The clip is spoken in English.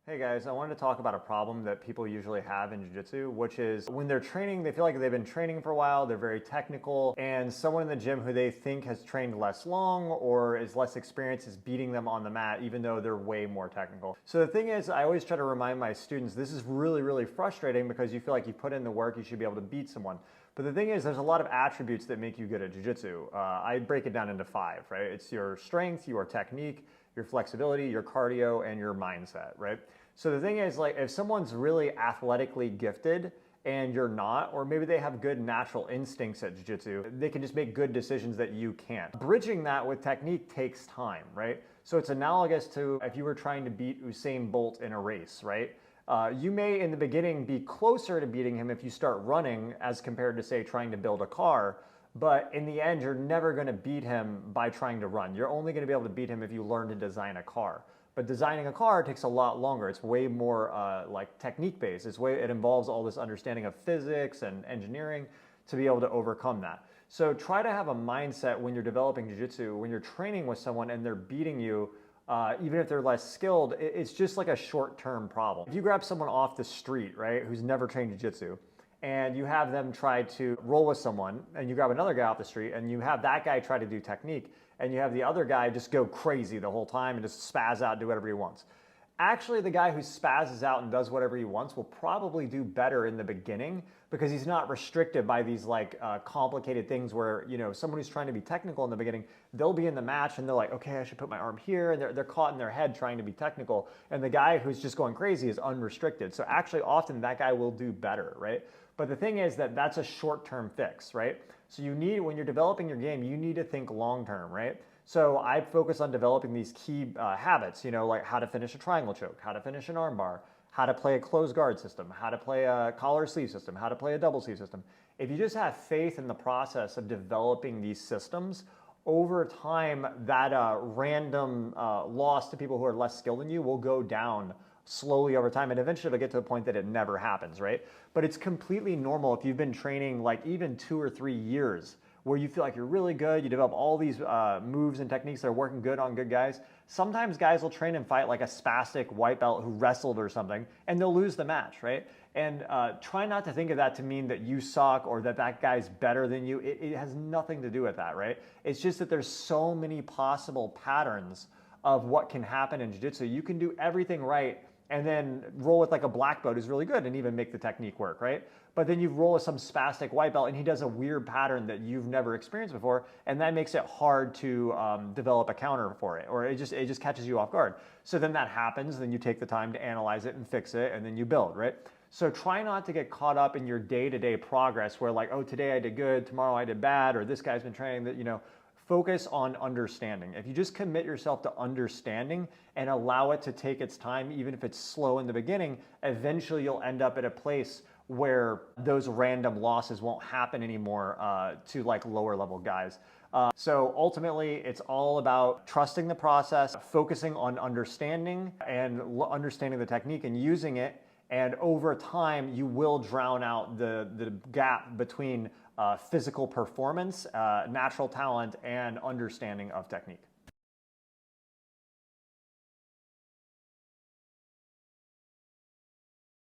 Hey guys, I wanted to talk about a problem that people usually have in Jiu-Jitsu, which is when they're training, they feel like they've been training for a while, they're very technical, and someone in the gym who they think has trained less long or is less experienced is beating them on the mat, even though they're way more technical. So the thing is, I always try to remind my students, this is really, really frustrating because you feel like you put in the work, you should be able to beat someone. But the thing is, there's a lot of attributes that make you good at Jiu-Jitsu. I break it down into 5, right? It's your strength, your technique, your flexibility, your cardio, and your mindset, right? So the thing is, like, if someone's really athletically gifted and you're not, or maybe they have good natural instincts at Jiu-Jitsu, they can just make good decisions that you can't. Bridging that with technique takes time, right? So it's analogous to if you were trying to beat Usain Bolt in a race, right? You may in the beginning be closer to beating him if you start running as compared to, say, trying to build a car. But in the end, you're never going to beat him by trying to run. You're only going to be able to beat him if you learn to design a car. But designing a car takes a lot longer. It's way more like technique based. It involves all this understanding of physics and engineering to be able to overcome that. So try to have a mindset when you're developing jiu-jitsu, when you're training with someone and they're beating you, even if they're less skilled, it's just like a short-term problem. If you grab someone off the street, right, who's never trained jiu-jitsu, and you have them try to roll with someone, and you grab another guy off the street, and you have that guy try to do technique, and you have the other guy just go crazy the whole time and just spaz out and do whatever he wants. Actually, the guy who spazzes out and does whatever he wants will probably do better in the beginning because he's not restricted by these like complicated things where, you know, someone who's trying to be technical in the beginning, they'll be in the match and they're like, okay, I should put my arm here, and they're caught in their head trying to be technical, and the guy who's just going crazy is unrestricted. So actually often that guy will do better, right? But the thing is that that's a short-term fix, right? So you need, when you're developing your game, you need to think long-term, right? So I focus on developing these key habits, you know, like how to finish a triangle choke, how to finish an arm bar, how to play a closed guard system, how to play a collar sleeve system, how to play a double sleeve system. If you just have faith in the process of developing these systems, over time, that random loss to people who are less skilled than you will go down slowly over time, and eventually it'll get to the point that it never happens, right? But it's completely normal if you've been training like even 2 or 3 years where you feel like you're really good, you develop all these moves and techniques that are working good on good guys. Sometimes guys will train and fight like a spastic white belt who wrestled or something, and they'll lose the match, right? And try not to think of that to mean that you suck or that that guy's better than you. It has nothing to do with that, right? It's just that there's so many possible patterns of what can happen in jiu-jitsu. You can do everything right and then roll with like a black belt who's really good and even make the technique work, right? But then you roll with some spastic white belt and he does a weird pattern that you've never experienced before, and that makes it hard to develop a counter for it, or it just catches you off guard. So then that happens, then you take the time to analyze it and fix it, and then you build, right? So try not to get caught up in your day-to-day progress where like, oh, today I did good, tomorrow I did bad, or this guy's been training that, you know. Focus on understanding. If you just commit yourself to understanding and allow it to take its time, even if it's slow in the beginning, eventually you'll end up at a place where those random losses won't happen anymore to like lower level guys. So ultimately, it's all about trusting the process, focusing on understanding and understanding the technique and using it. And over time, you will drown out the gap between physical performance, natural talent, and understanding of technique.